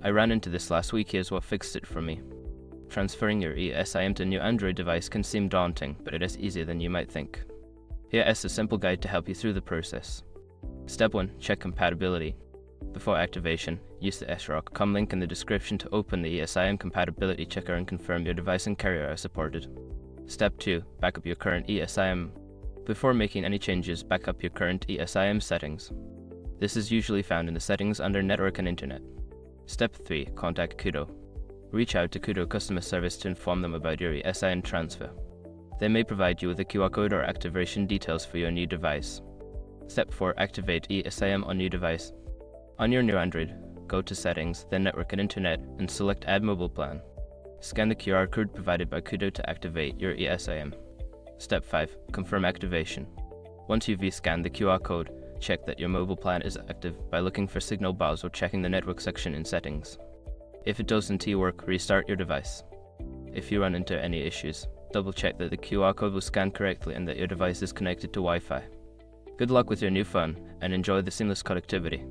I ran into this last week. Here's what fixed it for me. Transferring your eSIM to a new Android device can seem daunting, but it is easier than you might think. Here is a simple guide to help you through the process. Step 1. Check compatibility. Before activation, use the sroc.com link in the description to open the eSIM compatibility checker and confirm your device and carrier are supported. Step 2. Back up your current eSIM. Before making any changes, back up your current eSIM settings. This is usually found in the settings under Network and Internet. Step 3. Contact Koodo. Reach out to Koodo customer service to inform them about your eSIM transfer. They may provide you with a QR code or activation details for your new device. Step 4. Activate eSIM on new device. On your new Android, go to Settings, then Network and Internet, and select Add Mobile Plan. Scan the QR code provided by Koodo to activate your eSIM. Step 5. Confirm activation. Once you've scanned the QR code, check that your mobile plan is active by looking for signal bars or checking the network section in Settings. If it doesn't work, restart your device. If you run into any issues, double check that the QR code was scanned correctly and that your device is connected to Wi-Fi. Good luck with your new phone, and enjoy the seamless connectivity.